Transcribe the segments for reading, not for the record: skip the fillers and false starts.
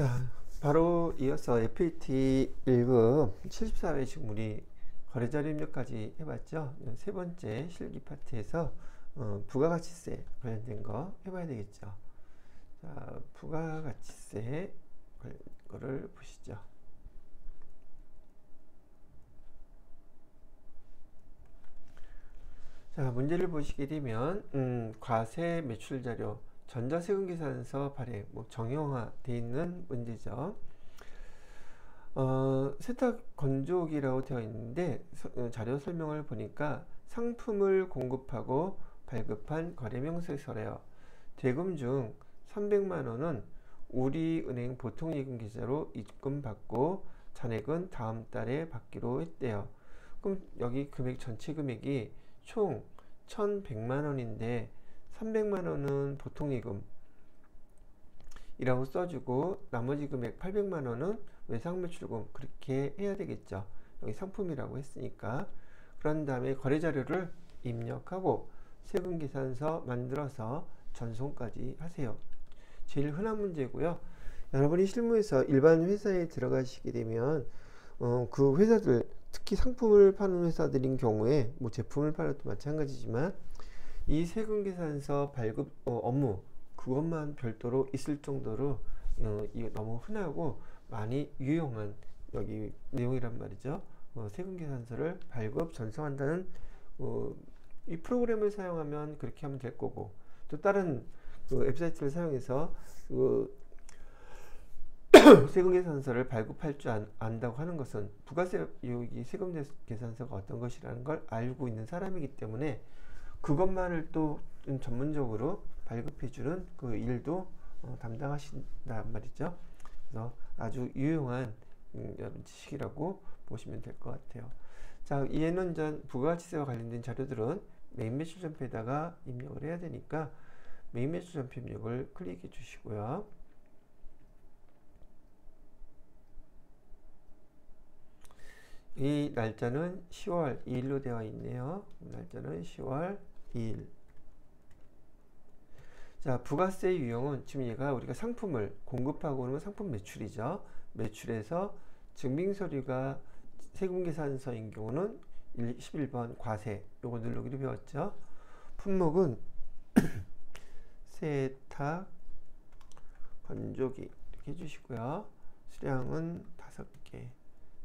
자, 바로 이어서 FAT 1급 74회 지금 우리 거래자료 입력까지 해봤죠. 세 번째 실기 파트에서 부가가치세 관련된 거 해봐야 되겠죠. 자, 부가가치세 거를 보시죠. 자, 문제를 보시게 되면 과세 매출 자료 전자세금계산서 발행 정형화되어 있는 문제죠. 세탁 건조기라고 되어 있는데 자료 설명을 보니까 상품을 공급하고 발급한 거래명세서래요. 대금 중 300만원은 우리은행 보통예금 계좌로 입금받고 잔액은 다음 달에 받기로 했대요. 그럼 여기 금액 전체 금액이 총 1100만원인데 300만원은 보통예금이라고 써주고 나머지 금액 800만원은 외상매출금 그렇게 해야 되겠죠. 여기 상품이라고 했으니까. 그런 다음에 거래자료를 입력하고 세금계산서 만들어서 전송까지 하세요. 제일 흔한 문제고요. 여러분이 실무에서 일반 회사에 들어가시게 되면 그 회사들, 특히 상품을 파는 회사들인 경우에 제품을 팔아도 마찬가지지만 이 세금계산서 발급 업무 그것만 별도로 있을 정도로 이거 너무 흔하고 많이 유용한 여기 내용이란 말이죠. 세금계산서를 발급 전송한다는 이 프로그램을 사용하면 그렇게 하면 될 거고, 또 다른 웹사이트를 사용해서 세금계산서를 발급할 줄 안다고 하는 것은 부가세 여기 세금계산서가 어떤 것이라는 걸 알고 있는 사람이기 때문에 그것만을 또 전문적으로 발급해주는 그 일도 담당하신단 말이죠. 그래서 아주 유용한 여러분 지식이라고 보시면 될 것 같아요. 자, 이해는 전 부가가치세와 관련된 자료들은 메인 매출 전표에다가 입력을 해야 되니까 메인 매출 전표 입력을 클릭해 주시고요. 이 날짜는 10월 2일로 되어 있네요. 날짜는 10월 2일. 자, 부가세 유형은 지금 얘가 우리가 상품을 공급하고 오는 상품 매출이죠. 매출에서 증빙서류가 세금계산서인 경우는 11번 과세 요거 누르기로 배웠죠. 품목은 세탁 건조기 이렇게 해주시고요. 수량은 5개,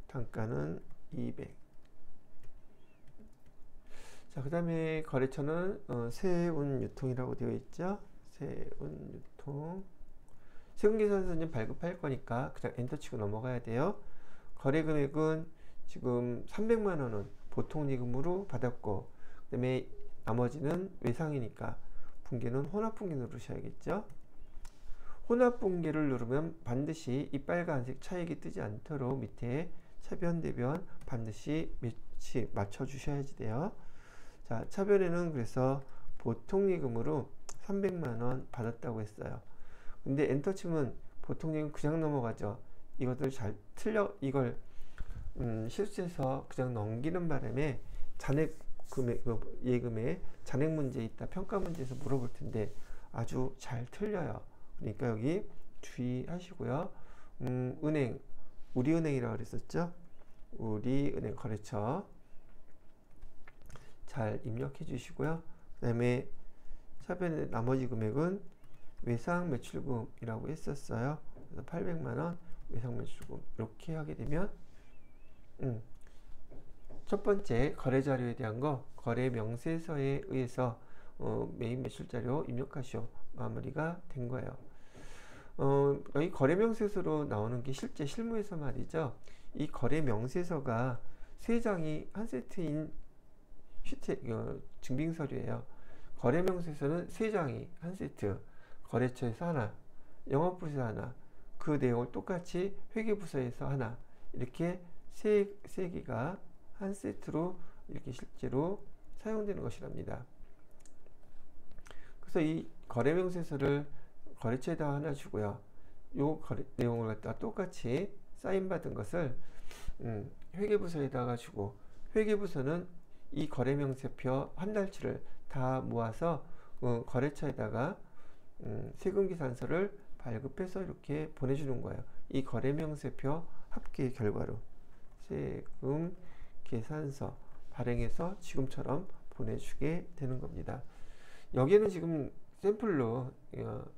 단가는 200. 자, 그 다음에 거래처는 세운유통이라고 되어 있죠. 세운유통. 세금계산서는 발급할 거니까 그냥 엔터 치고 넘어가야 돼요. 거래금액은 지금 300만원은 보통예금으로 받았고, 그 다음에 나머지는 외상이니까 분계는 혼합분계 누르셔야겠죠. 혼합분계를 누르면 반드시 이 빨간색 차액이 뜨지 않도록 밑에 차변 대변 반드시 맞춰 주셔야지 돼요. 자, 차변에는 그래서 보통예금으로 300만원 받았다고 했어요. 근데 엔터 치면 보통예금 그냥 넘어가죠. 이것들 잘 이걸 실수해서 그냥 넘기는 바람에 잔액 금액, 예금에 잔액 문제 있다, 평가 문제에서 물어볼 텐데 아주 잘 틀려요. 그러니까 여기 주의하시고요. 은행, 우리은행이라고 그랬었죠. 우리은행 거래처 잘 입력해 주시고요. 그 다음에 차변의 나머지 금액은 외상매출금이라고 했었어요. 그래서 800만원 외상매출금 이렇게 하게 되면 첫 번째 거래자료에 대한 거 거래명세서에 의해서 메인 매출자료 입력하시오 마무리가 된 거예요. 여기 거래명세서로 나오는 게 실제 실무에서 말이죠. 이 거래명세서가 3장이 한 세트인 증빙서류예요. 거래명세서는 3장이 한 세트, 거래처에서 하나, 영업부서에서 하나, 그 내용을 똑같이 회계부서에서 하나, 이렇게 세 개가 한 세트로 이렇게 실제로 사용되는 것이랍니다. 그래서 이 거래명세서를 거래처에다 하나 주고요. 요 내용을 갖다 똑같이 사인받은 것을 회계부서에다가 주고, 회계부서는 이 거래명세표 한 달치를 다 모아서 거래처에다가 세금계산서를 발급해서 이렇게 보내주는 거예요. 이 거래명세표 합계 결과로 세금 계산서 발행해서 지금처럼 보내주게 되는 겁니다. 여기에는 지금 샘플로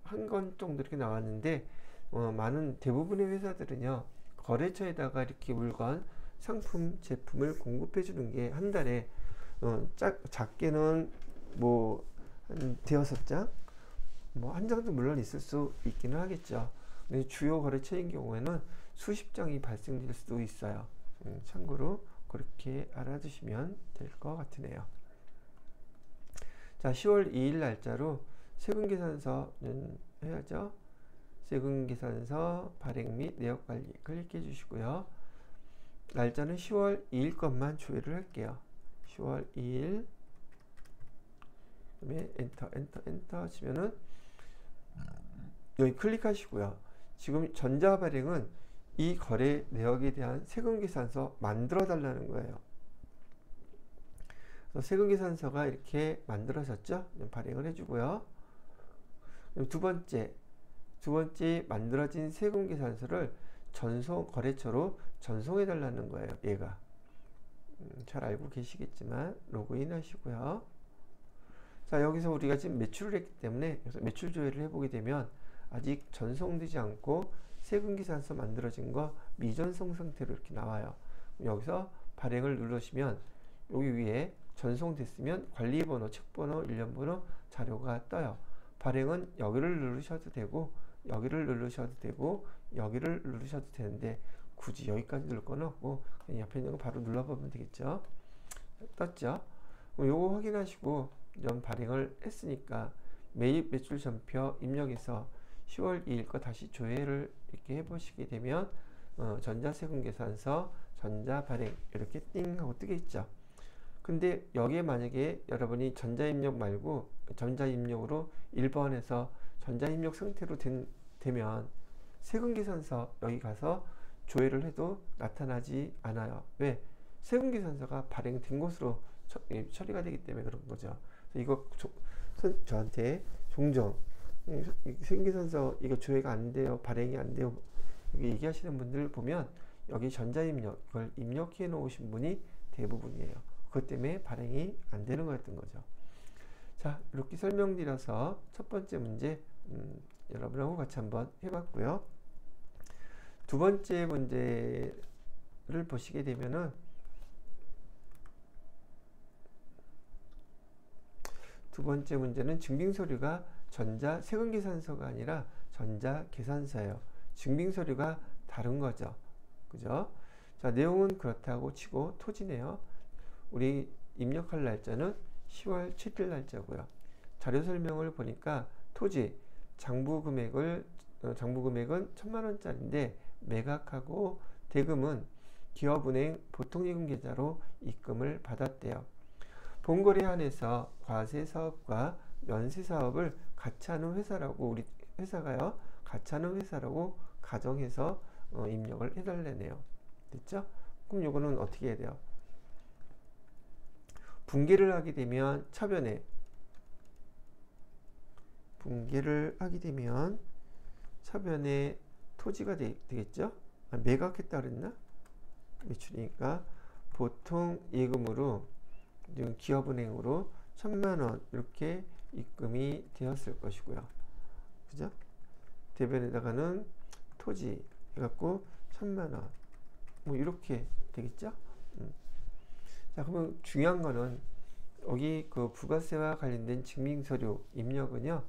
한 건 정도 이렇게 나왔는데 많은 대부분의 회사들은요 거래처에다가 이렇게 물건, 상품, 제품을 공급해 주는 게 한 달에 작게는 뭐 한 대여섯 장, 뭐 한 장도 물론 있을 수 있기는 하겠죠. 근데 주요 거래처인 경우에는 수십 장이 발생될 수도 있어요. 참고로 그렇게 알아두시면 될 것 같으네요. 자, 10월 2일 날짜로 세금계산서는 해야죠. 세금계산서 발행 및 내역관리 클릭해 주시고요. 날짜는 10월 2일 것만 조회를 할게요. 10월 2일 그다음에 엔터 하시면은 여기 클릭하시고요. 지금 전자발행은 이 거래 내역에 대한 세금계산서 만들어 달라는 거예요. 그래서 세금계산서가 이렇게 만들어졌죠. 발행을 해주고요. 두 번째 만들어진 세금계산서를 거래처로 전송해 달라는 거예요. 얘가 잘 알고 계시겠지만 로그인 하시고요. 자, 여기서 우리가 지금 매출을 했기 때문에 여기서 매출 조회를 해보게 되면 아직 전송되지 않고 세금계산서 만들어진 거 미전송 상태로 이렇게 나와요. 여기서 발행을 누르시면 여기 위에 전송됐으면 관리번호, 책번호, 일련번호 자료가 떠요. 발행은 여기를 누르셔도 되고 여기를 누르셔도 되고 여기를 누르셔도 되는데 굳이 여기까지 누를 건 없고 그냥 옆에 있는 거 바로 눌러보면 되겠죠. 떴죠. 요거 확인하시고 연 발행을 했으니까 매입 매출 전표 입력해서 10월 2일 거 다시 조회를 이렇게 해보시게 되면 전자세금계산서 전자발행 이렇게 띵 하고 뜨게 있죠. 근데 여기에 만약에 여러분이 전자입력 말고 전자입력으로 1번에서 전자입력 상태로 되면 세금계산서 여기 가서 조회를 해도 나타나지 않아요. 왜? 세금계산서가 발행된 것으로 처리가 되기 때문에 그런 거죠. 이거 저한테 종종 세금계산서 이거 조회가 안 돼요, 발행이 안 돼요 얘기하시는 분들 보면 여기 전자입력 이걸 입력해 놓으신 분이 대부분이에요. 그것 때문에 발행이 안 되는 거였던 거죠. 자, 이렇게 설명드려서 첫 번째 문제 여러분하고 같이 한번 해봤고요. 두 번째 문제를 보시게 되면은 두 번째 문제는 증빙서류가 전자 세금계산서가 아니라 전자계산서예요. 증빙서류가 다른 거죠. 그죠? 자, 내용은 그렇다고 치고 토지네요. 우리 입력할 날짜는 10월 7일 날짜고요. 자료 설명을 보니까 토지 장부 금액은 1,000만 원짜리인데 매각하고 대금은 기업은행 보통예금 계좌로 입금을 받았대요. 본거래 한에서 과세사업과 면세사업을 같이 하는 회사라고 우리 회사가요 같이 하는 회사라고 가정해서 입력을 해달래네요. 됐죠? 그럼 요거는 어떻게 해야 돼요? 분개를 하게 되면 차변에 토지가 되겠죠? 매각했다 그랬나? 매출이니까 보통 예금으로 기업은행으로 1,000만 원 이렇게 입금이 되었을 것이고요. 그죠? 대변에다가는 토지 해갖고 1,000만 원 뭐 이렇게 되겠죠? 자, 그러면 중요한 거는 여기 그 부가세와 관련된 증빙서류 입력은요,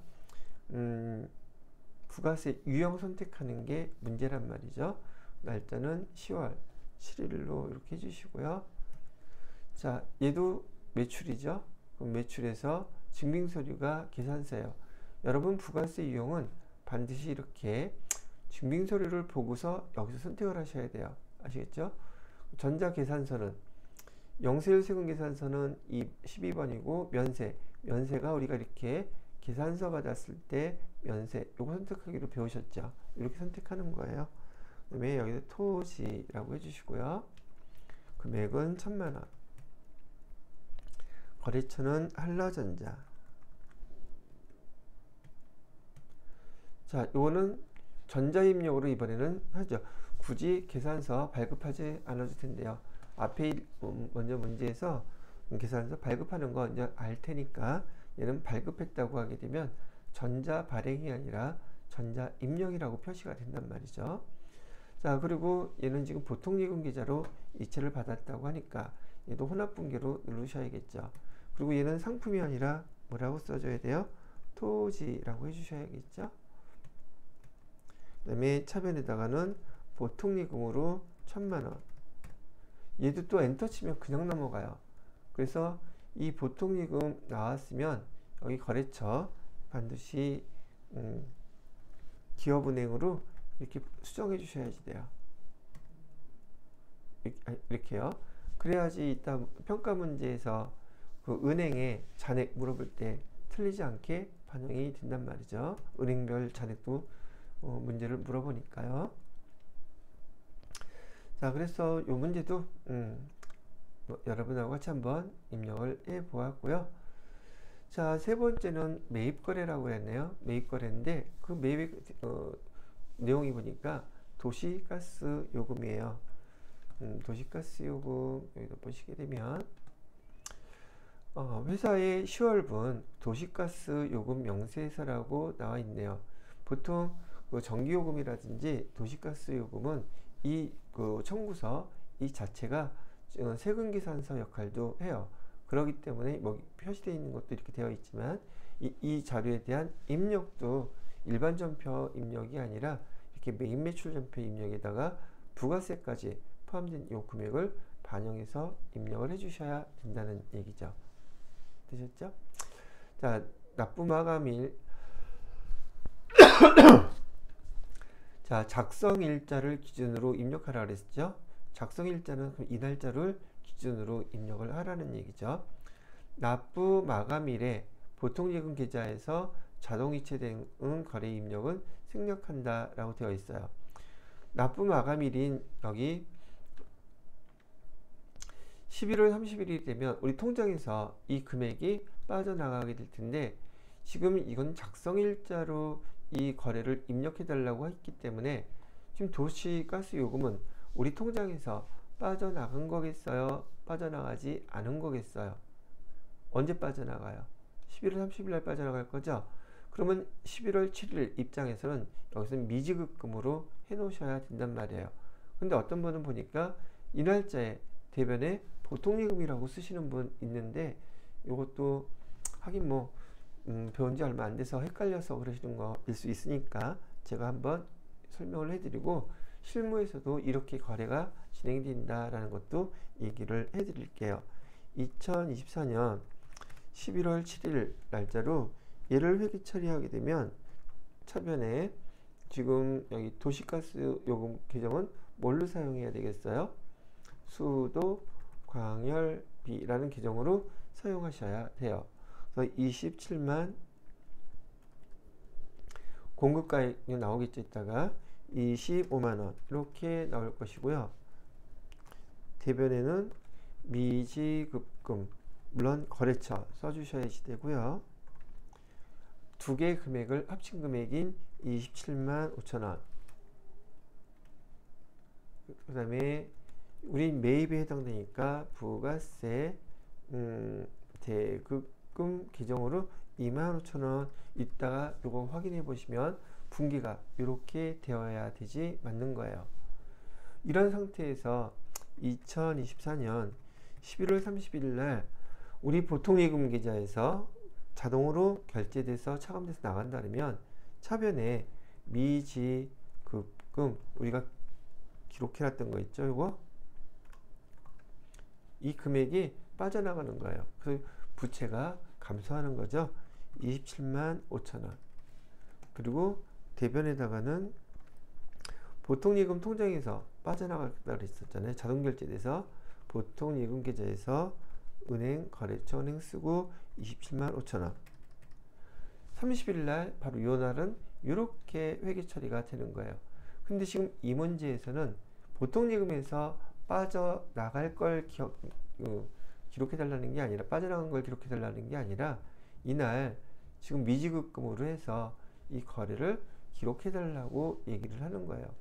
부가세 유형 선택하는 게 문제란 말이죠. 날짜는 10월 7일로 이렇게 해주시고요. 자, 얘도 매출이죠. 그럼 매출에서 증빙서류가 계산서예요. 여러분 부가세 유형은 반드시 이렇게 증빙서류를 보고서 여기서 선택을 하셔야 돼요. 아시겠죠? 전자계산서는 영세율 세금계산서는 12번이고 면세가 우리가 이렇게 계산서 받았을 때 면세 요거 선택하기로 배우셨죠. 이렇게 선택하는 거예요. 그 다음에 여기서 토지라고 해주시고요. 금액은 1,000만 원. 거래처는 한라전자. 자, 요거는 전자입력으로 이번에는 하죠. 굳이 계산서 발급하지 않아도 텐데요. 앞에 먼저 문제에서 계산서 발급하는 거 이제 알 테니까 얘는 발급했다고 하게 되면 전자 발행이 아니라 전자 입력이라고 표시가 된단 말이죠. 자, 그리고 얘는 지금 보통예금 계좌로 이체를 받았다고 하니까 얘도 혼합분계로 누르셔야겠죠. 그리고 얘는 상품이 아니라 뭐라고 써줘야 돼요? 토지라고 해주셔야겠죠. 그 다음에 차변에다가는 보통예금으로 1000만원. 얘도 또 엔터 치면 그냥 넘어가요. 그래서 이 보통예금 나왔으면 여기 거래처 반드시 기업은행으로 이렇게 수정해 주셔야지 돼요. 이렇게요. 그래야지 이따 평가 문제에서 그 은행에 잔액 물어볼 때 틀리지 않게 반영이 된단 말이죠. 은행별 잔액도 문제를 물어보니까요. 자, 그래서 이 문제도 여러분하고 같이 한번 입력을 해 보았고요. 자, 세 번째는 매입거래라고 했네요. 매입거래인데 그 매입 내용이 보니까 도시가스 요금이에요. 도시가스 요금 여기도 보시게 되면 회사의 10월분 도시가스 요금 명세서라고 나와 있네요. 보통 그 전기요금이라든지 도시가스 요금은 이 그 청구서 이 자체가 세금계산서 역할도 해요. 그렇기 때문에 뭐 표시되어 있는 것도 이렇게 되어 있지만 이 자료에 대한 입력도 일반 전표 입력이 아니라 이렇게 매입 매출 전표 입력에다가 부가세까지 포함된 이 금액을 반영해서 입력을 해주셔야 된다는 얘기죠. 되셨죠? 자, 납부 마감일. 자, 작성일자를 기준으로 입력하라 그랬죠. 작성일자는 이 날짜를 기준으로 입력을 하라는 얘기죠. 납부 마감일에 보통예금 계좌에서 자동 이체된 거래 입력은 생략한다 라고 되어 있어요. 납부 마감일인 여기 11월 30일이 되면 우리 통장에서 이 금액이 빠져나가게 될 텐데 지금 이건 작성일자로 이 거래를 입력해 달라고 했기 때문에 지금 도시가스 요금은 우리 통장에서 빠져나간 거겠어요? 빠져나가지 않은 거겠어요? 언제 빠져나가요? 11월 30일 날 빠져나갈 거죠? 그러면 11월 7일 입장에서는 여기서 미지급금으로 해 놓으셔야 된단 말이에요. 근데 어떤 분은 보니까 이 날짜에 대변에 보통예금이라고 쓰시는 분 있는데 이것도 하긴 뭐 배운 지 얼마 안 돼서 헷갈려서 그러시는 거일 수 있으니까 제가 한번 설명을 해드리고 실무에서도 이렇게 거래가 진행된다라는 것도 얘기를 해드릴게요. 2024년 11월 7일 날짜로 얘를 회계 처리하게 되면 차변에 지금 여기 도시가스 요금 계정은 뭘로 사용해야 되겠어요? 수도 광열비라는 계정으로 사용하셔야 돼요. 그래서 27만 공급가액이 나오겠죠. 이따가 25만원 이렇게 나올 것이고요. 대변에는 미지급금 물론 거래처 써주셔야지 되고요. 두 개 금액을 합친 금액인 27만 5천원. 그 다음에 우리 매입에 해당되니까 부가세 대급금 계정으로 25,000원 이따가 요거 확인해 보시면 분기가 이렇게 되어야 되지 맞는 거예요. 이런 상태에서 2024년 11월 30일 날 우리 보통예금 계좌에서 자동으로 결제돼서 차감돼서 나간다면 차변에 미지급금 우리가 기록해놨던 거 있죠. 이거 이 금액이 빠져나가는 거예요. 그 부채가 감소하는 거죠. 27만 5천원. 그리고 대변에다가는 보통예금 통장에서 빠져나갔다고 그랬었잖아요. 자동결제돼서 보통예금 계좌에서 은행 거래처 은행 쓰고 27만 5천원. 30일 날 바로 이 날은 이렇게 회계 처리가 되는 거예요. 근데 지금 이 문제에서는 보통예금에서 빠져나갈 걸 기록해 달라는 게 아니라 빠져나간 걸 기록해 달라는 게 아니라 이날 지금 미지급금으로 해서 이 거래를 기록해 달라고 얘기를 하는 거예요.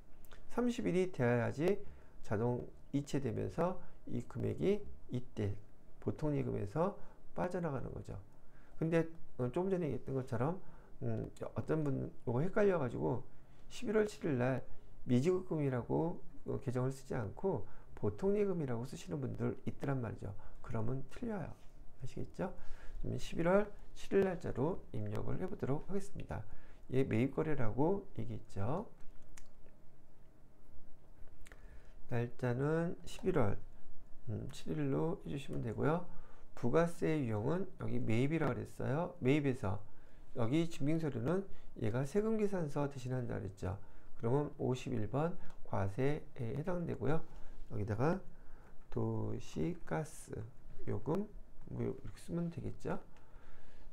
30일이 되어야지 자동 이체되면서 이 금액이 이때 보통 예금에서 빠져나가는 거죠. 근데 조금 전에 얘기했던 것처럼 어떤 분 이거 헷갈려 가지고 11월 7일 날 미지급금이라고 계정을 쓰지 않고 보통 예금이라고 쓰시는 분들 있더란 말이죠. 그러면 틀려요. 아시겠죠? 11월 7일 날짜로 입력을 해보도록 하겠습니다. 얘 매입거래라고 얘기했죠. 날짜는 11월 7일로 해주시면 되고요. 부가세 유형은 여기 매입이라고 그랬어요. 매입에서 여기 증빙서류는 얘가 세금계산서 대신한다 그랬죠. 그러면 51번 과세에 해당되고요. 여기다가 도시가스 요금 뭐 이렇게 쓰면 되겠죠.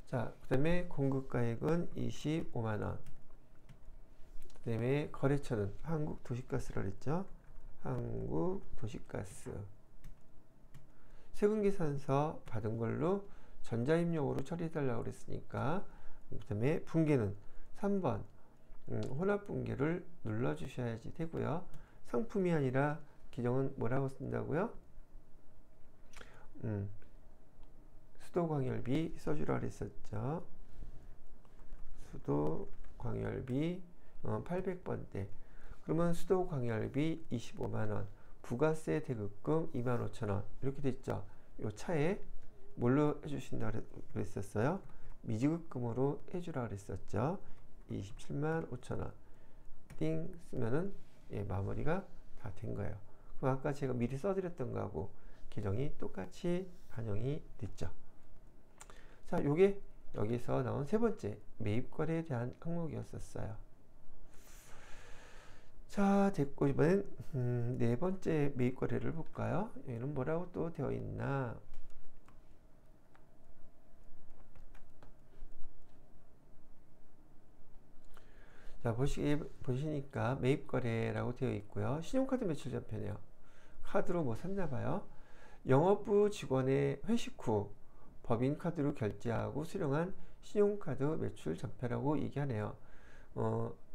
자, 그 다음에 공급가액은 25만원. 그 다음에 거래처는 한국도시가스라고 했죠. 한국도시가스. 세금계산서 받은 걸로 전자입력으로 처리해달라고 그랬으니까, 그 다음에 분계는 3번 혼합분계를 눌러주셔야지 되고요. 상품이 아니라 기정은 뭐라고 쓴다고요? 수도광열비 써주라 그랬었죠. 수도광열비 800번대. 그러면 수도광열비 25만원, 부가세 대급금 25,000원 이렇게 됐죠. 요 차에 뭘로 해주신다 그랬었어요? 미지급금으로 해주라 그랬었죠. 27만 5천원 띵 쓰면은 마무리가 다 된 거예요. 그럼 아까 제가 미리 써드렸던 거하고 계정이 똑같이 반영이 됐죠. 자, 요게 여기서 나온 세 번째 매입거래에 대한 항목이었었어요. 자, 됐고 이번엔 네 번째 매입거래를 볼까요? 얘는 뭐라고 또 되어 있나? 자, 보시니까 매입거래라고 되어 있고요. 신용카드 매출 전표네요. 카드로 뭐 샀나봐요. 영업부 직원의 회식 후 법인카드로 결제하고 수령한 신용카드 매출 전표라고 얘기하네요.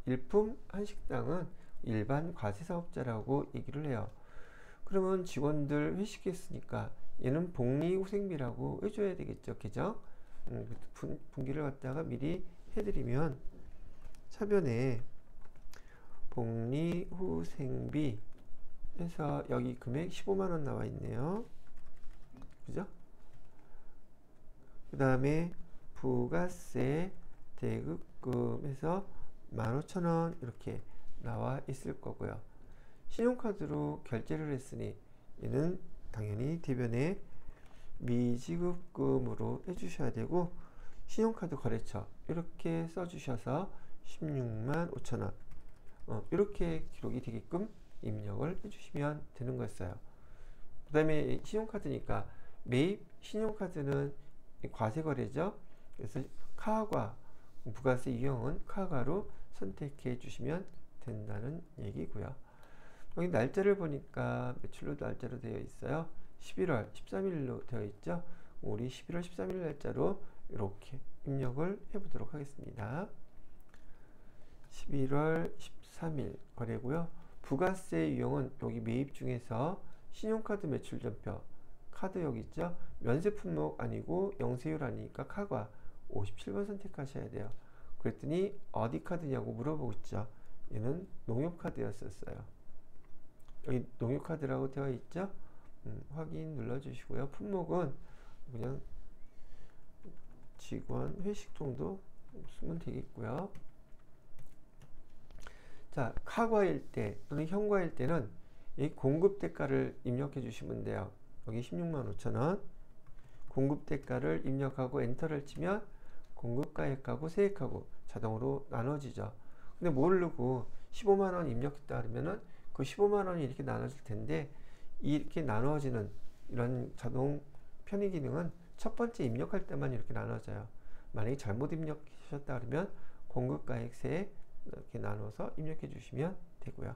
일품 한식당은 일반 과세사업자라고 얘기를 해요. 그러면 직원들 회식했으니까 얘는 복리후생비라고 해줘야 되겠죠. 그죠? 분기를 갖다가 미리 해드리면 차변에 복리후생비 해서 여기 금액 15만원 나와 있네요. 그죠? 그 다음에 부가세 대급금에서 15,000원 이렇게 나와 있을 거고요. 신용카드로 결제를 했으니 얘는 당연히 대변에 미지급금으로 해주셔야 되고, 신용카드 거래처 이렇게 써주셔서 16만 5천원 이렇게 기록이 되게끔 입력을 해주시면 되는 거였어요. 그 다음에 신용카드니까 매입 신용카드는 과세거래죠. 그래서 카과 부가세 유형은 카과로 선택해 주시면 된다는 얘기고요. 여기 날짜를 보니까 매출로 날짜로 되어 있어요. 11월 13일로 되어 있죠. 우리 11월 13일 날짜로 이렇게 입력을 해 보도록 하겠습니다. 11월 13일 거래고요. 부가세 유형은 여기 매입 중에서 신용카드 매출 전표 카드 여기 있죠. 면세 품목 아니고 영세율 아니니까 카과 57번 선택하셔야 돼요. 그랬더니 어디 카드냐고 물어보고 있죠. 얘는 농협카드였었어요. 여기 농협카드라고 되어 있죠. 확인 눌러주시고요. 품목은 그냥 직원 회식 정도 쓰면 되겠고요. 자, 카과일 때 또는 현과일 때는 이 공급대가를 입력해 주시면 돼요. 여기 16만 5천원 공급대가를 입력하고 엔터를 치면 공급가액하고 세액하고 자동으로 나눠지죠. 근데 모르고 15만원 입력했다 그러면은 그 15만원이 이렇게 나눠질 텐데, 이렇게 나눠지는 이런 자동 편의 기능은 첫 번째 입력할 때만 이렇게 나눠져요. 만약에 잘못 입력하셨다 그러면 공급가액 세액 이렇게 나눠서 입력해 주시면 되고요.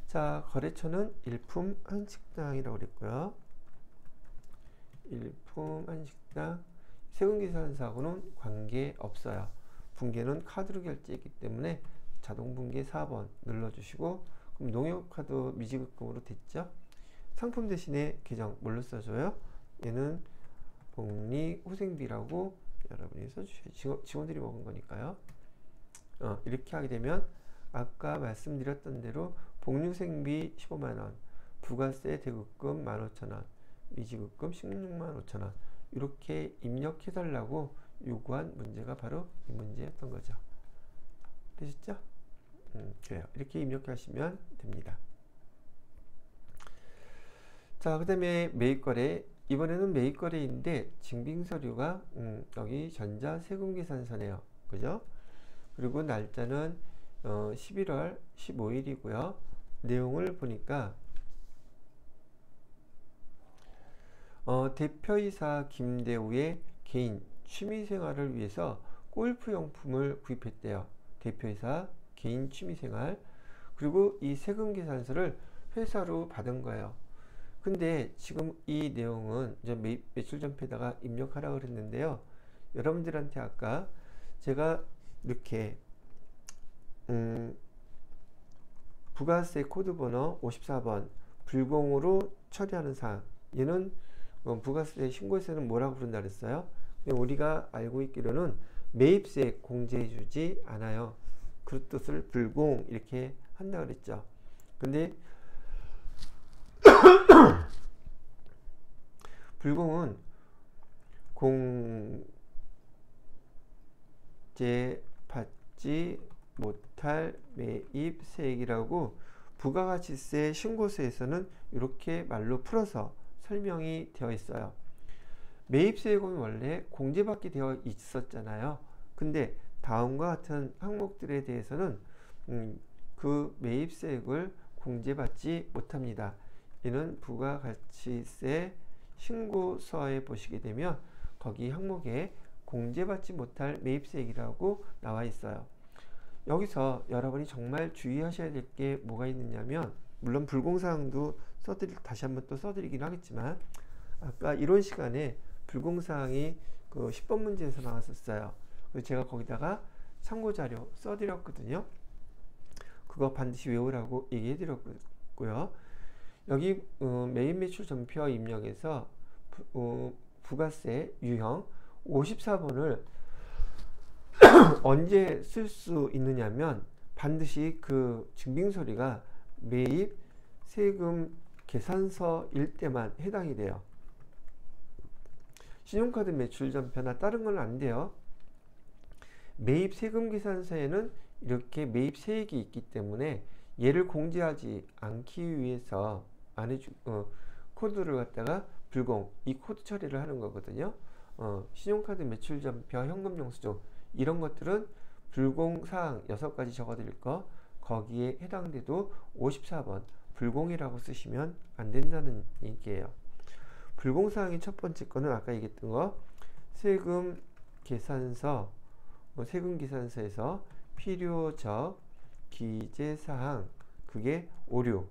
자, 거래처는 일품 한식당이라고 그랬고요. 일품 한식당 세금계산서하고는 관계 없어요. 분계는 카드로 결제했기 때문에 자동분기 4번 눌러주시고, 그럼 농협카드 미지급금으로 됐죠. 상품 대신에 계정 뭘로 써줘요? 얘는 복리후생비라고 여러분이 써주셔야죠. 직원들이 먹은 거니까요. 이렇게 하게 되면 아까 말씀드렸던 대로 복리후생비 15만원, 부가세 대급금 15,000원, 미지급금 165,500원 이렇게 입력해달라고 요구한 문제가 바로 이 문제였던 거죠. 되셨죠? 그래요. 이렇게 입력하시면 됩니다. 자, 그 다음에 매입거래. 이번에는 매입거래인데 증빙서류가 여기 전자세금계산서네요. 그죠? 그리고 날짜는 11월 15일이고요. 내용을 보니까 대표이사 김대우의 개인 취미생활을 위해서 골프용품을 구입했대요. 대표이사 개인 취미생활. 그리고 이 세금계산서를 회사로 받은 거예요. 근데 지금 이 내용은 이제 매출 전표에다가 입력하라고 그랬는데요. 여러분들한테 아까 제가 이렇게 부가세 코드번호 54번 불공으로 처리하는 사항, 얘는 부가세 신고서에는 뭐라고 부른다 그랬어요? 우리가 알고 있기로는 매입세 공제해주지 않아요. 그 뜻을 불공 이렇게 한다 그랬죠. 근데 불공은 공제받지 못할 매입세액이라고 부가가치세 신고서에서는 이렇게 말로 풀어서 설명이 되어 있어요. 매입세액은 원래 공제받게 되어 있었잖아요. 근데 다음과 같은 항목들에 대해서는 그 매입세액을 공제받지 못합니다. 이는 부가가치세 신고서에 보시게 되면 거기 항목에 공제받지 못할 매입세액이라고 나와 있어요. 여기서 여러분이 정말 주의하셔야 될 게 뭐가 있느냐면, 물론 불공사항도 다시 한번 또 써드리긴 하겠지만, 아까 이론 시간에 불공사항이 그 10번 문제에서 나왔었어요. 그래서 제가 거기다가 참고자료 써드렸거든요. 그거 반드시 외우라고 얘기해 드렸고요. 여기 매입매출 전표 입력에서 부가세 유형 54번을 언제 쓸 수 있느냐면, 반드시 그 증빙서류가 매입 세금 계산서일 때만 해당이 돼요. 신용카드 매출 전표나 다른 건 안 돼요. 매입 세금 계산서에는 이렇게 매입 세액이 있기 때문에 얘를 공제하지 않기 위해서 코드를 갖다가 불공, 이 코드 처리를 하는 거거든요. 신용카드 매출 전표, 현금 영수증 이런 것들은 불공사항 6가지 적어드릴 거, 거기에 해당돼도 54번 불공이라고 쓰시면 안 된다는 얘기예요. 불공사항의 첫 번째 거는 아까 얘기했던 거, 세금 계산서, 세금 계산서에서 필요적 기재사항, 그게 오류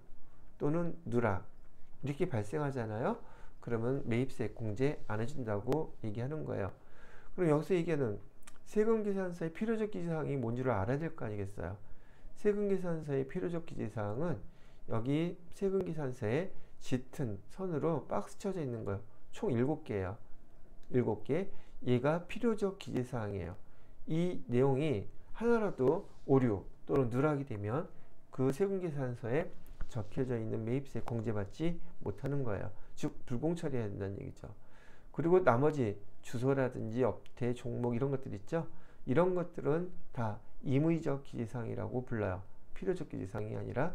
또는 누락 이렇게 발생하잖아요. 그러면 매입세 공제 안 해준다고 얘기하는 거예요. 그럼 여기서 얘기하는 세금계산서의 필요적 기재사항이 뭔지를 알아야 될 거 아니겠어요. 세금계산서의 필요적 기재사항은 여기 세금계산서에 짙은 선으로 박스 쳐져 있는 거예요. 총 7개예요. 7개. 얘가 필요적 기재사항이에요. 이 내용이 하나라도 오류 또는 누락이 되면 그 세금계산서에 적혀져 있는 매입세 공제받지 못하는 거예요. 즉 불공 처리해야 된다는 얘기죠. 그리고 나머지 주소라든지 업태, 종목 이런 것들 있죠. 이런 것들은 다 임의적 기재사항이라고 불러요. 필요적 기재사항이 아니라.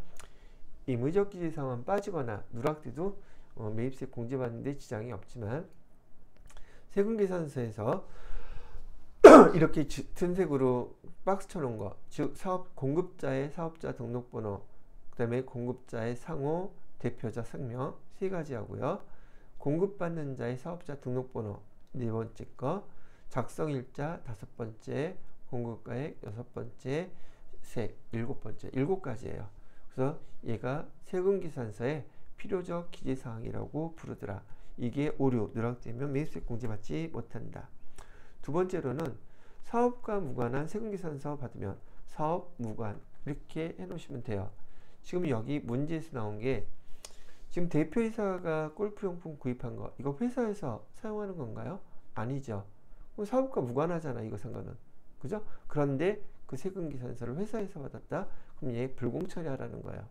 임의적 기재사항은 빠지거나 누락돼도 매입세 공제받는데 지장이 없지만, 세금계산서에서 이렇게 짙은 색으로 박스 쳐놓은 거, 즉 공급자의 사업자 등록번호, 그 다음에 공급자의 상호, 대표자 성명 3가지 하고요. 공급받는 자의 사업자 등록번호 4번째 거, 작성일자 5번째, 공급가액 6번째, 세 7번째, 7가지예요. 그래서 얘가 세금계산서의 필요적 기재사항이라고 부르더라. 이게 오류, 누락되면 매입세 공제받지 못한다. 두 번째로는 사업과 무관한 세금계산서 받으면 사업 무관, 이렇게 해 놓으시면 돼요. 지금 여기 문제에서 나온 게 지금 대표이사가 골프용품 구입한 거 이거 회사에서 사용하는 건가요? 아니죠. 사업과 무관하잖아, 이거 상관은. 그죠? 그런데 그 세금계산서를 회사에서 받았다? 그럼 얘 불공처리하라는 거예요.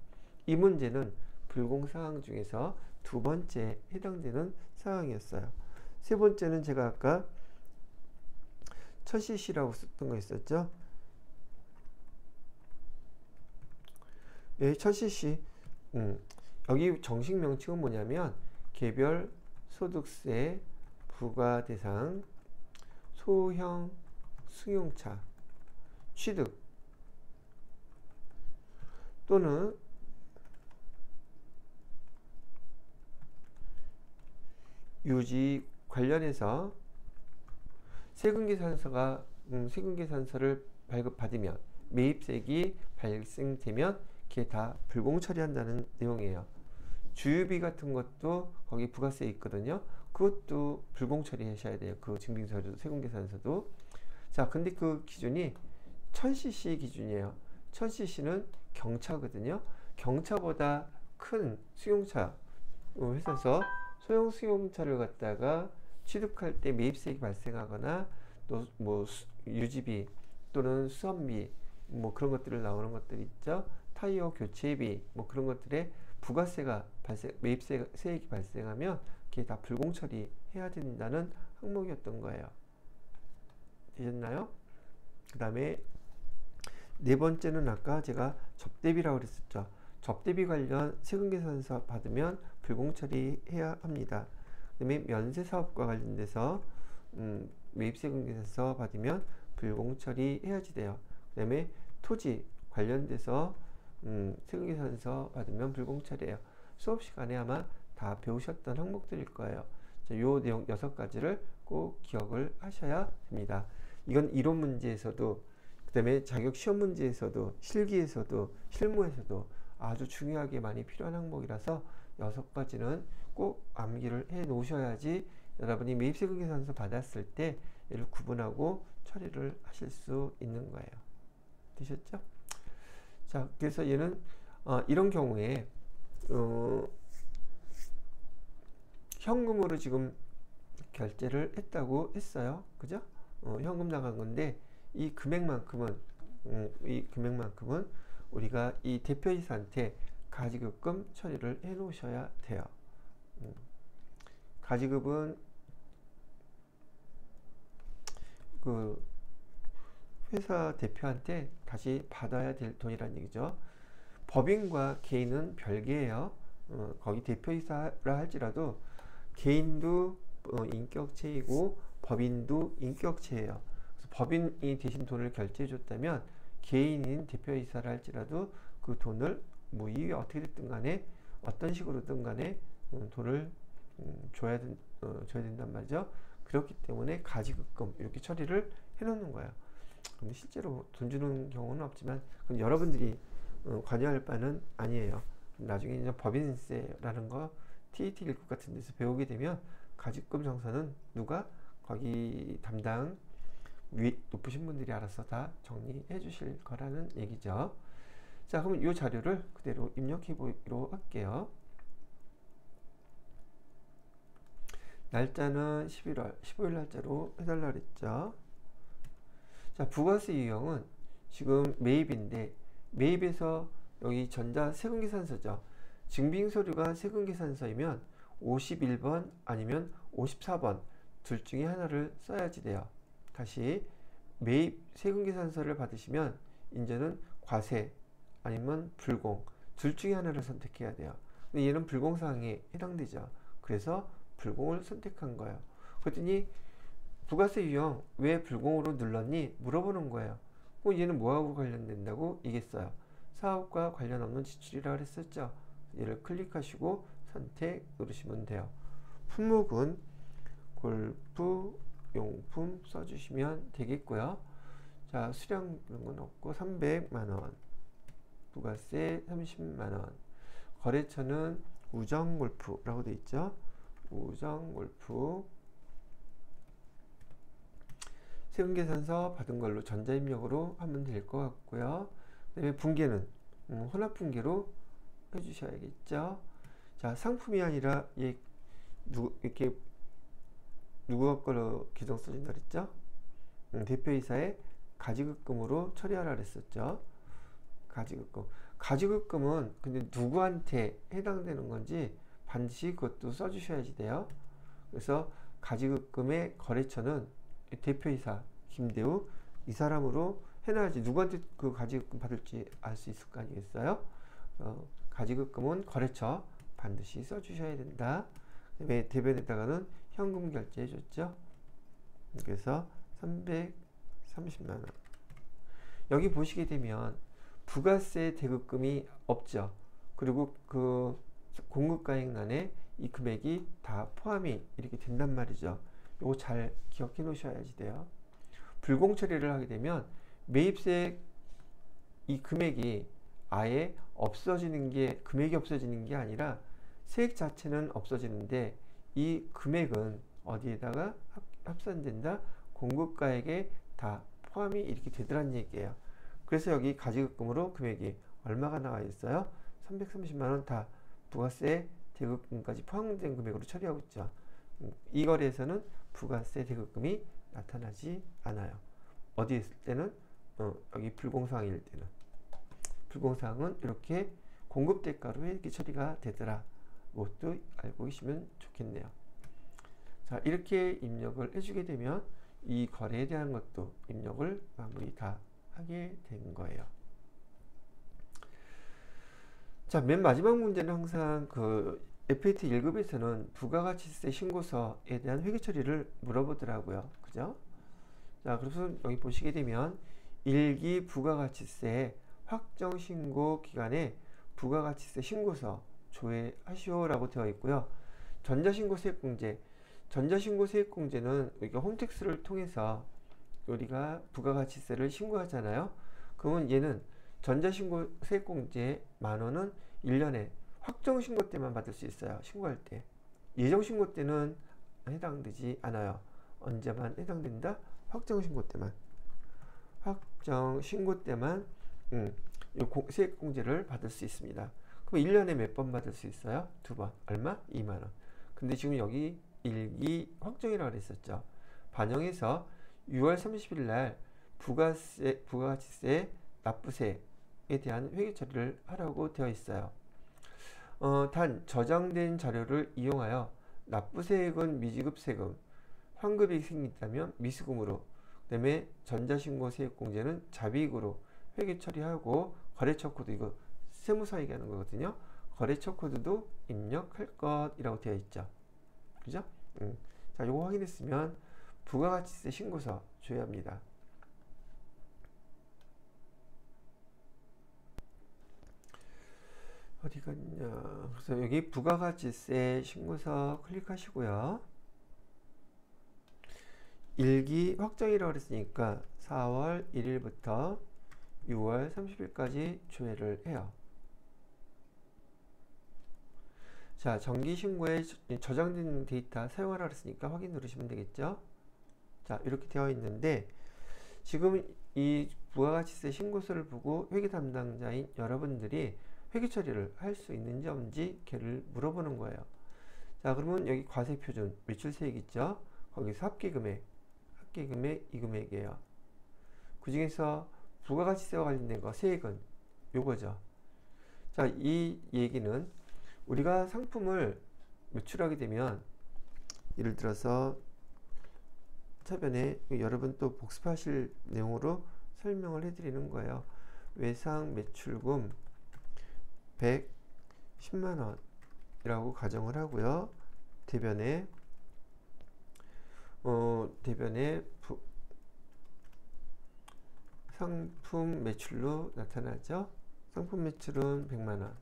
이 문제는 불공사항 중에서 두 번째 해당되는 사항이었어요. 세 번째는 제가 아까 1000cc라고 썼던 거 있었죠? 예, 1000cc. 여기 정식 명칭은 뭐냐면 개별 소득세 부과 대상 소형 승용차 취득 또는 유지 관련해서 세금계산서를 발급받으면 매입세액이 발생되면 그게 다 불공처리한다는 내용이에요. 주유비 같은 것도 거기 부가세 있거든요. 그것도 불공처리 하셔야 돼요. 그 증빙서류, 세금계산서도. 자, 근데 그 기준이 1000cc 기준이에요. 1000cc는 경차거든요. 경차보다 큰 수용차 회사에서 소형 수용차를 갖다가 취득할 때 매입세액이 발생하거나 또 뭐 유지비 또는 수선비 뭐 그런 것들을 나오는 것들 있죠. 타이어 교체비 뭐 그런 것들에 부가세가 매입세액이 발생하면 그게 다 불공처리 해야 된다는 항목이었던 거예요. 되셨나요? 그 다음에 네 번째는 아까 제가 접대비라고 그랬었죠. 접대비 관련 세금계산서 받으면 불공처리해야 합니다. 그 다음에 면세사업과 관련돼서 매입세금계산서 받으면 불공처리해야지 돼요. 그 다음에 토지 관련돼서 세금계산서 받으면 불공처리해요. 수업 시간에 아마 다 배우셨던 항목들일 거예요. 자, 요 내용 6가지를 꼭 기억을 하셔야 됩니다. 이건 이론 문제에서도 그 다음에 자격 시험 문제에서도 실기에서도 실무에서도 아주 중요하게 많이 필요한 항목이라서 6가지는 꼭 암기를 해 놓으셔야지 여러분이 매입세금계산서 받았을 때 얘를 구분하고 처리를 하실 수 있는 거예요. 되셨죠? 자, 그래서 얘는 이런 경우에 현금으로 지금 결제를 했다고 했어요. 그죠? 현금 나간 건데 이 금액만큼은 우리가 이 대표이사한테 가지급금 처리를 해 놓으셔야 돼요. 가지급은 그 회사 대표한테 다시 받아야 될 돈이란 얘기죠. 법인과 개인은 별개예요. 거기 대표이사라 할지라도 개인도 인격체이고 법인도 인격체예요. 그래서 법인이 대신 돈을 결제해 줬다면 개인인 대표이사라 할지라도 그 돈을 뭐 이유가 어떻게 됐든 간에 어떤 식으로든 간에 돈을 줘야 된단 말이죠. 그렇기 때문에 가지급금 이렇게 처리를 해 놓는 거예요. 근데 실제로 돈 주는 경우는 없지만 여러분들이 관여할 바는 아니에요. 나중에 이제 법인세라는 거 TET 1급 같은 데서 배우게 되면 가지급금 정산은 누가 거기 담당 높으신 분들이 알아서 다 정리해 주실 거라는 얘기죠. 자, 그럼 이 자료를 그대로 입력해 보기로 할게요. 날짜는 11월 15일 날짜로 해달라 그랬죠. 자, 부가세 유형은 지금 매입인데 매입에서 여기 전자 세금계산서죠. 증빙서류가 세금계산서이면 51번 아니면 54번 둘 중에 하나를 써야지 돼요. 다시 매입 세금계산서를 받으시면 이제는 과세 아니면 불공 둘 중에 하나를 선택해야 돼요. 근데 얘는 불공사항에 해당되죠. 그래서 불공을 선택한 거예요. 그랬더니 부가세 유형 왜 불공으로 눌렀니? 물어보는 거예요. 얘는 뭐하고 관련된다고 얘기했어요. 사업과 관련 없는 지출이라고 했었죠. 얘를 클릭하시고 선택 누르시면 돼요. 품목은 골프 용품 써주시면 되겠고요. 자, 수량 그런 건 없고 300만원 부가세 30만원 거래처는 우정골프라고 되어 있죠. 우정골프 세금계산서 받은 걸로 전자입력으로 하면 될 것 같고요. 그다음에 분계는 혼합 분계로 해주셔야겠죠. 자, 상품이 아니라 이렇게 누가 걸로 계정 써준다 그랬죠? 대표이사의 가지급금으로 처리하라 그랬었죠. 가지급금. 가지급금은 근데 누구한테 해당되는 건지 반드시 그것도 써주셔야지 돼요. 그래서 가지급금의 거래처는 대표이사 김대우 이 사람으로 해놔야지 누구한테 그 가지급금 받을지 알 수 있을 거 아니겠어요? 가지급금은 거래처 반드시 써주셔야 된다. 그다음에 대변에다가는 현금 결제해 줬죠. 그래서 330만원. 여기 보시게 되면 부가세 대급금이 없죠. 그리고 그 공급가액란에 이 금액이 다 포함이 이렇게 된단 말이죠. 요거 잘 기억해 놓으셔야지 돼요. 불공 처리를 하게 되면 매입세 이 금액이 아예 없어지는 게 금액이 없어지는 게 아니라 세액 자체는 없어지는데 이 금액은 어디에다가 합산된다? 공급가액에 다 포함이 이렇게 되더란 얘기예요. 그래서 여기 가지급금으로 금액이 얼마가 나와 있어요? 330만원 다 부가세 대급금까지 포함된 금액으로 처리하고 있죠. 이 거래에서는 부가세 대급금이 나타나지 않아요. 어디 있을 때는 여기 불공사항일 때는 불공사항은 이렇게 공급대가로 회계 처리가 되더라. 그것도 알고 계시면 좋겠네요. 자, 이렇게 입력을 해주게 되면 이 거래에 대한 것도 입력을 마무리 다 하게 된 거예요. 자, 맨 마지막 문제는 항상 그 FAT 1급에서는 부가가치세 신고서에 대한 회계 처리를 물어보더라고요. 그죠? 자, 그래서 여기 보시게 되면 1기 부가가치세 확정 신고 기간에 부가가치세 신고서 조회하시오라고 되어 있고요. 전자신고세액공제. 전자신고세액공제는 우리가 홈택스를 통해서 우리가 부가가치세를 신고하잖아요. 그러면 얘는 전자신고세액공제 만원은 1년에 확정신고 때만 받을 수 있어요. 신고할 때. 예정신고 때는 해당되지 않아요. 언제만 해당된다? 확정신고 때만. 확정신고 때만 세액공제를 받을 수 있습니다. 그럼 1년에 몇 번 받을 수 있어요? 2번. 얼마? 2만원. 근데 지금 여기 1기 확정이라고 그랬었죠. 반영해서 6월 30일 날 부가가치세 납부세에 대한 회계 처리를 하라고 되어 있어요. 단 저장된 자료를 이용하여 납부세액은 미지급세금, 환급이익이 생긴다면 미수금으로, 그 다음에 전자신고세액공제는 자비익으로 회계 처리하고 거래처 코드, 이거 세무사 얘기하는 거거든요. 거래처 코드도 입력할 것이라고 되어 있죠. 그죠? 자, 요거 확인했으면 부가가치세 신고서 줘야 합니다. 어디 갔냐? 그래서 여기 부가가치세 신고서 클릭하시고요. 1기 확정이라고 그랬으니까 4월 1일부터 6월 30일까지 조회를 해요. 자, 정기신고에 저장된 데이터 사용하라 그랬으니까 확인 누르시면 되겠죠. 자, 이렇게 되어 있는데 지금 이 부가가치세 신고서를 보고 회계 담당자인 여러분들이 회계 처리를 할 수 있는지 없는지 걔를 물어보는 거예요. 자, 그러면 여기 과세표준 매출세액 있죠. 거기서 합계금액 이 금액이에요. 그 중에서 부가가치세와 관련된 거 세액은 요거죠. 자, 이 얘기는 우리가 상품을 매출하게 되면 예를 들어서 차변에 여러분 또 복습하실 내용으로 설명을 해드리는 거예요. 외상 매출금 110만원 이라고 가정을 하고요. 대변에 상품 매출로 나타나죠. 상품 매출은 100만원.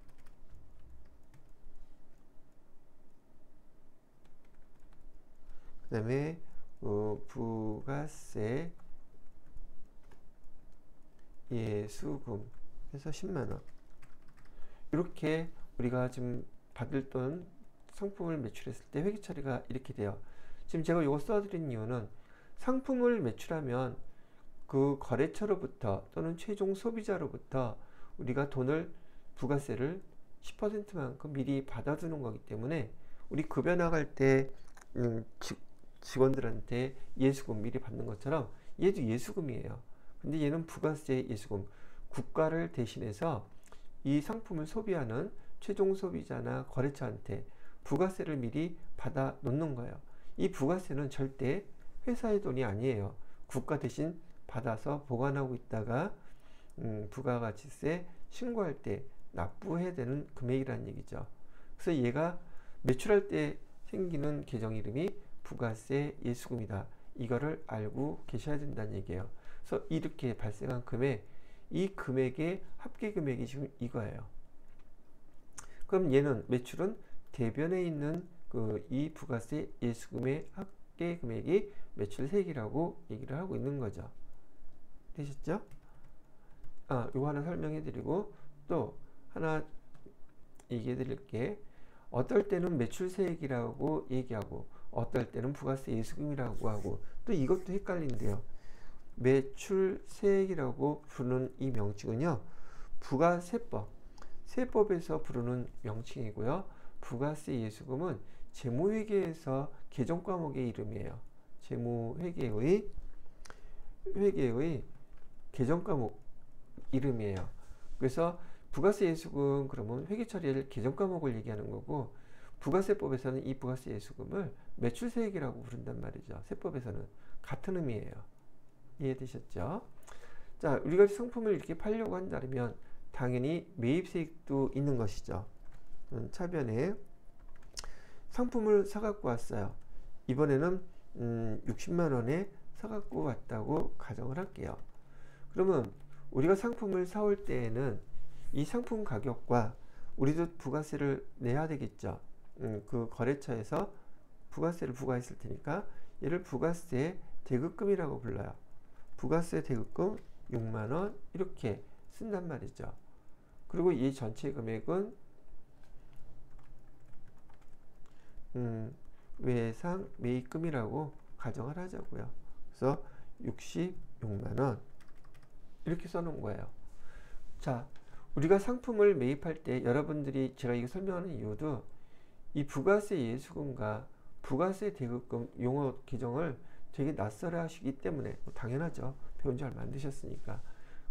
그 다음에 부가세 예수금 해서 10만원. 이렇게 우리가 지금 받을 돈 상품을 매출했을 때 회계 처리가 이렇게 돼요. 지금 제가 이거 써드린 이유는 상품을 매출하면 그 거래처로부터 또는 최종 소비자로부터 우리가 돈을 부가세를 10%만큼 미리 받아두는 거기 때문에 우리 급여 나갈 때 직원들한테 예수금 미리 받는 것처럼 얘도 예수금이에요. 근데 얘는 부가세 예수금. 국가를 대신해서 이 상품을 소비하는 최종 소비자나 거래처한테 부가세를 미리 받아 놓는 거예요. 이 부가세는 절대 회사의 돈이 아니에요. 국가 대신 받아서 보관하고 있다가 부가가치세 신고할 때 납부해야 되는 금액이라는 얘기죠. 그래서 얘가 매출할 때 생기는 계정 이름이 부가세 예수금이다. 이거를 알고 계셔야 된다는 얘기예요. 그래서 이렇게 발생한 금액, 이 금액의 합계 금액이 지금 이거예요. 그럼 얘는 매출은 대변에 있는 이 부가세 예수금의 합계 금액이 매출 세액이라고 얘기를 하고 있는 거죠. 되셨죠? 요거 하나 설명해 드리고 또 하나 얘기해 드릴게. 어떨 때는 매출세액이라고 얘기하고 어떨 때는 부가세 예수금이라고 하고 또 이것도 헷갈린대요. 매출세액이라고 부르는 이 명칭은요, 부가세법, 세법에서 부르는 명칭이고요. 부가세 예수금은 재무회계에서 개정 과목의 이름이에요. 재무회계의 개정 과목 이름이에요. 그래서 부가세 예수금 그러면 회계 처리할 개정 과목을 얘기하는 거고, 부가세법에서는 이 부가세 예수금을 매출세액이라고 부른단 말이죠. 세법에서는 같은 의미예요. 이해되셨죠? 자, 우리가 상품을 이렇게 팔려고 한다면 당연히 매입세액도 있는 것이죠. 차변에 상품을 사갖고 왔어요. 이번에는 60만 원에 사갖고 왔다고 가정을 할게요. 그러면 우리가 상품을 사올 때에는 이 상품 가격과 우리도 부가세를 내야 되겠죠. 그 거래처에서 부가세를 부과했을 테니까 얘를 부가세 대급금이라고 불러요. 부가세 대급금 6만 원 이렇게 쓴단 말이죠. 그리고 이 전체 금액은 외상 매입금이라고 가정을 하자고요. 그래서 66만 원 이렇게 써놓은 거예요. 자, 우리가 상품을 매입할 때 여러분들이 제가 이거 설명하는 이유도 이 부가세 예수금과 부가세 대급금 용어 개정을 되게 낯설어 하시기 때문에 당연하죠. 배운 지 얼마 안 되셨으니까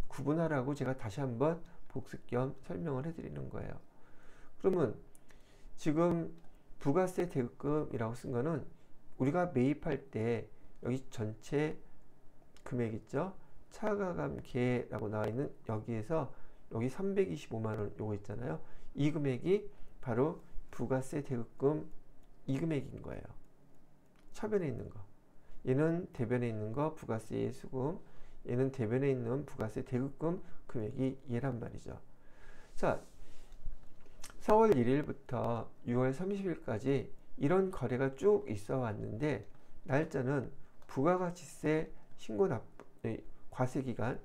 구분하라고 제가 다시 한번 복습 겸 설명을 해드리는 거예요. 그러면 지금 부가세 대급금이라고 쓴 거는 우리가 매입할 때 여기 전체 금액 있죠. 차가감계라고 나와 있는 여기에서 여기 325만 원 요거 있잖아요. 이 금액이 바로 부가세 대급금 이 금액인 거예요. 차변에 있는 거. 얘는 대변에 있는 거 부가세 예수금, 얘는 대변에 있는 부가세 대급금 금액이 얘란 말이죠. 자, 4월 1일부터 6월 30일까지 이런 거래가 쭉 있어 왔는데 날짜는 부가가치세 신고 납부 과세기간,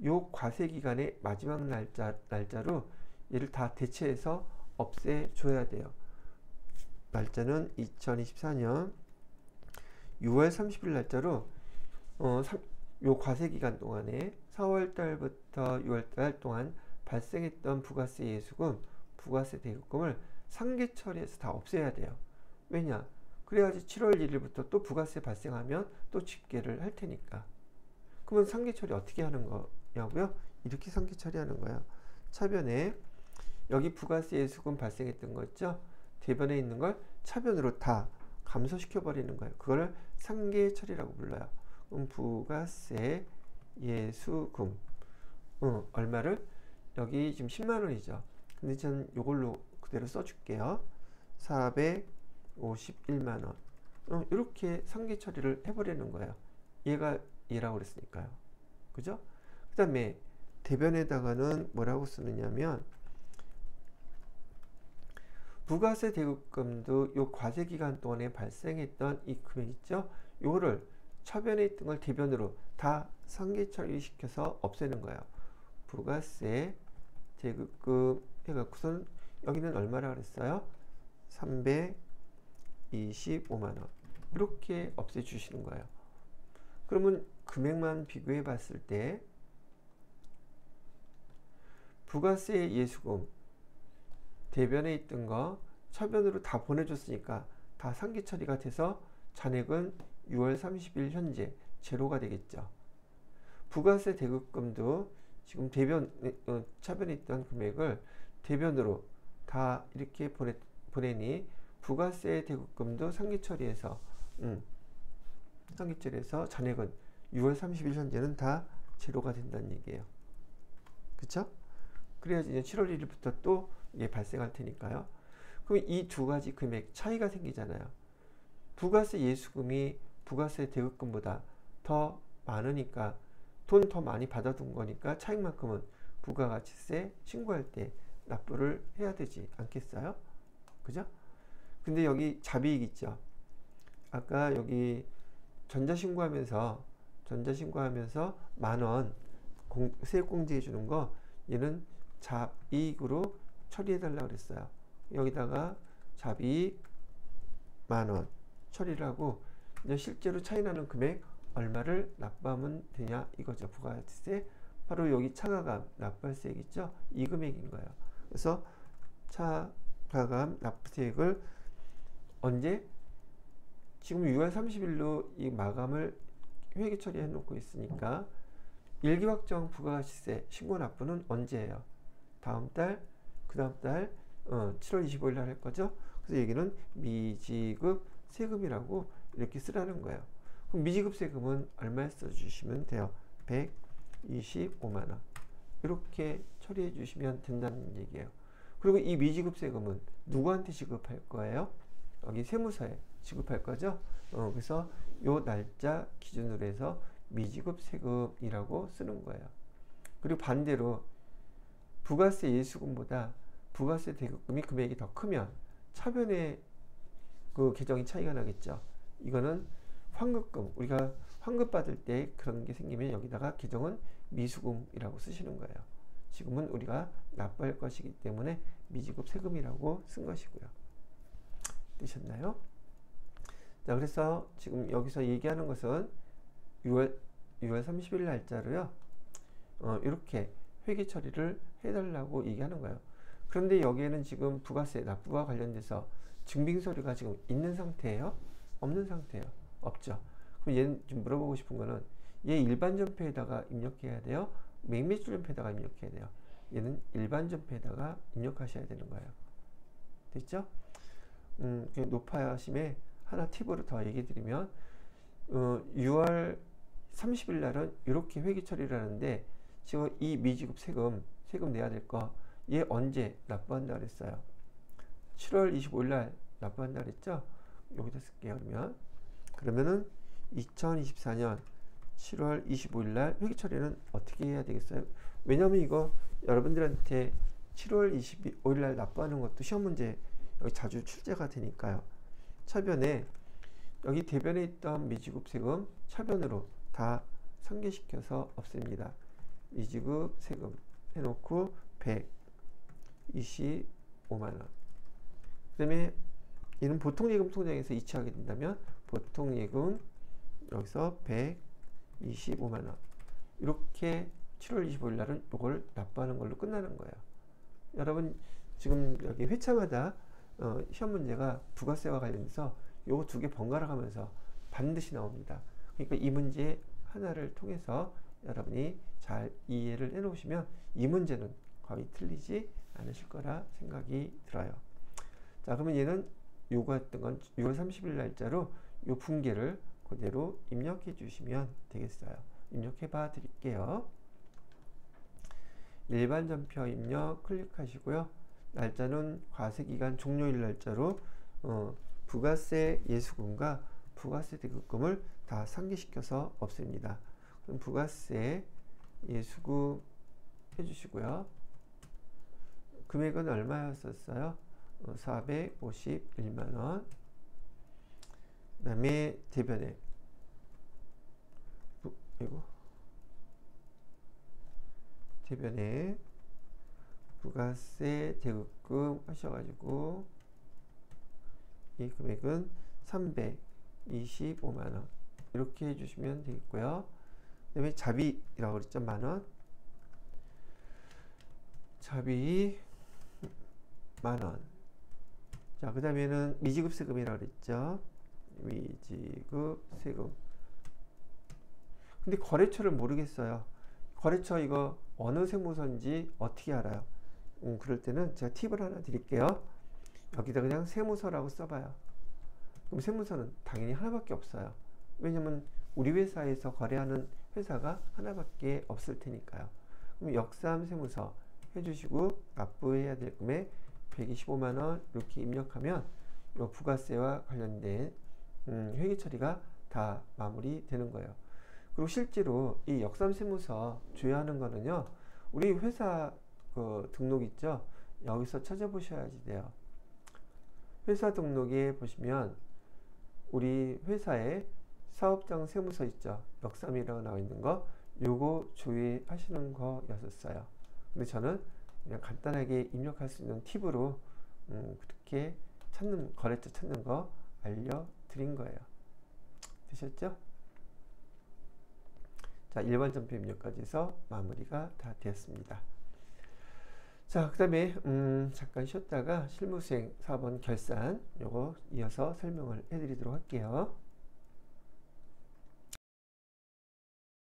요 과세기간의 마지막 날짜로 얘를 다 대체해서 없애줘야 돼요. 날짜는 2024년 6월 30일 날짜로 요 과세기간 동안에 4월달부터 6월달 동안 발생했던 부가세 예수금, 부가세 대급금을 상계 처리해서 다 없애야 돼요. 왜냐? 그래야지 7월 1일부터 또 부가세 발생하면 또 집계를 할 테니까. 그러면 상계 처리 어떻게 하는 거냐고요? 이렇게 상계 처리하는 거예요. 차변에 여기 부가세 예수금 발생했던 거 있죠? 대변에 있는 걸 차변으로 다 감소시켜 버리는 거예요. 그걸 상계 처리라고 불러요. 그럼 부가세 예수금 얼마를? 여기 지금 10만 원이죠. 근데 저는 이걸로 그대로 써줄게요. 451만 원. 이렇게 상계 처리를 해버리는 거예요. 얘가 얘라고 그랬으니까요. 그죠? 그 다음에 대변에다가는 뭐라고 쓰느냐면 부가세 대급금도 요 과세기간 동안에 발생했던 이 금액 있죠? 요거를 차변에 있던 걸 대변으로 다 상계 처리시켜서 없애는 거예요. 부가세 대급금 해갖고선 여기는 얼마라 그랬어요? 325만 원 이렇게 없애주시는 거예요. 그러면 금액만 비교해 봤을 때 부가세 예수금 대변에 있던 거 차변으로 다 보내줬으니까 다 상기 처리가 돼서 잔액은 6월 30일 현재 제로가 되겠죠. 부가세 대급금도 지금 차변에 있던 금액을 대변으로 다 이렇게 보내니 부가세 대급금도 상기 처리해서 잔액은 6월 30일 현재는 다 제로가 된다는 얘기예요. 그쵸? 그래야지 이제 7월 1일부터 또 이게 발생할 테니까요. 그럼 이 두 가지 금액 차이가 생기잖아요. 부가세 예수금이 부가세 대급금보다 더 많으니까 돈 더 많이 받아둔 거니까 차익만큼은 부가가치세 신고할 때 납부를 해야 되지 않겠어요? 그죠? 근데 여기 잡이익 있죠. 아까 여기 전자신고하면서 10,000원 세액공제해 주는 거 얘는 잡이익으로 처리해 달라고 그랬어요. 여기다가 잡이익 10,000원 처리를 하고 이제 실제로 차이 나는 금액 얼마를 납부하면 되냐 이거죠. 부가가치세 바로 여기 차가감 납부세액 있죠. 이 금액인 거예요. 그래서 차가감 납부세액을 언제? 지금 6월 30일로 이 마감을 회계 처리해 놓고 있으니까 일기확정 부가가치세 신고 납부는 언제예요? 다음 달, 그 다음 달 7월 25일 날 할 거죠. 그래서 여기는 미지급 세금이라고 이렇게 쓰라는 거예요. 그럼 미지급 세금은 얼마에 써주시면 돼요? 125만원 이렇게 처리해 주시면 된다는 얘기예요. 그리고 이 미지급 세금은 누구한테 지급할 거예요? 여기 세무서에 지급할 거죠. 그래서 요 날짜 기준으로 해서 미지급 세금이라고 쓰는 거예요. 그리고 반대로 부가세 예수금보다 부가세 대급금이 금액이 더 크면 차변의 그 계정이 차이가 나겠죠. 이거는 환급금, 우리가 환급 받을 때 그런 게 생기면 여기다가 계정은 미수금이라고 쓰시는 거예요. 지금은 우리가 납부할 것이기 때문에 미지급 세금이라고 쓴 것이고요. 되셨나요? 자, 그래서 지금 여기서 얘기하는 것은 6월 30일 날짜로요. 이렇게 회계 처리를 해달라고 얘기하는 거예요. 그런데 여기에는 지금 부가세 납부와 관련돼서 증빙서류가 지금 있는 상태예요? 없는 상태예요? 없죠. 그럼 얘는 좀 물어보고 싶은 거는 얘 일반전표에다가 입력해야 돼요? 매매출전표에다가 입력해야 돼요? 얘는 일반전표에다가 입력하셔야 되는 거예요. 됐죠? 높아심에 하나 팁으로 더 얘기 드리면 6월 30일 날은 이렇게 회계 처리를 하는데 지금 이 미지급 세금 내야 될 거 얘 언제 납부한다 그랬어요? 7월 25일 날 납부한다 그랬죠? 여기다 쓸게요. 그러면은 2024년 7월 25일 날 회계 처리는 어떻게 해야 되겠어요? 왜냐면 이거 여러분들한테 7월 25일 날 납부하는 것도 시험 문제 여기 자주 출제가 되니까요. 차변에 여기 대변에 있던 미지급 세금 차변으로 다 상계시켜서 없앱니다. 미지급 세금 해놓고 125만원. 그 다음에 이는 보통예금 통장에서 이체하게 된다면 보통예금 여기서 125만원 이렇게 7월 25일 날은 이걸 납부하는 걸로 끝나는 거예요. 여러분 지금 여기 회차마다 시험 문제가 부가세와 관련해서 요거 두 개 번갈아 가면서 반드시 나옵니다. 그러니까 이 문제 하나를 통해서 여러분이 잘 이해를 해 놓으시면 이 문제는 거의 틀리지 않으실 거라 생각이 들어요. 자, 그러면 얘는 요거 했던 건 6월 30일 날짜로 요 분계를 그대로 입력해 주시면 되겠어요. 입력해 봐 드릴게요. 일반 전표 입력 클릭하시고요. 날짜는 과세기간 종료일 날짜로 부가세 예수금과 부가세 대급금을 다 상기시켜서 없앱니다. 그럼 부가세 예수금 해주시고요. 금액은 얼마였었어요? 451만원. 그 다음에 대변에 대변에 부가세 대급금 하셔가지고 이 금액은 325만원 이렇게 해주시면 되겠고요. 그다음에 자비라고 그랬죠. 10,000원. 자비 10,000원. 자, 그 다음에는 미지급 세금이라고 그랬죠. 미지급 세금. 근데 거래처를 모르겠어요. 거래처 이거 어느 세무서인지 어떻게 알아요? 그럴 때는 제가 팁을 하나 드릴게요. 여기다 그냥 세무서라고 써봐요. 그럼 세무서는 당연히 하나밖에 없어요. 왜냐면 우리 회사에서 거래하는 회사가 하나밖에 없을 테니까요. 그럼 역삼 세무서 해주시고 납부해야 될 금액 125만원 이렇게 입력하면 이 부가세와 관련된 회계 처리가 다 마무리되는 거예요. 그리고 실제로 이 역삼세무서 조회하는 거는요, 우리 회사 그 등록 있죠? 여기서 찾아보셔야지 돼요. 회사 등록에 보시면 우리 회사에 사업장 세무서 있죠? 역삼이라고 나와 있는 거, 요거 조회하시는 거였었어요. 근데 저는 그냥 간단하게 입력할 수 있는 팁으로 그렇게 거래처 찾는 거 알려드린 거예요. 되셨죠? 자, 일반 전표 입력까지 해서 마무리가 다 되었습니다. 자, 그 다음에 잠깐 쉬었다가 실무수행 4번 결산 요거 이어서 설명을 해드리도록 할게요.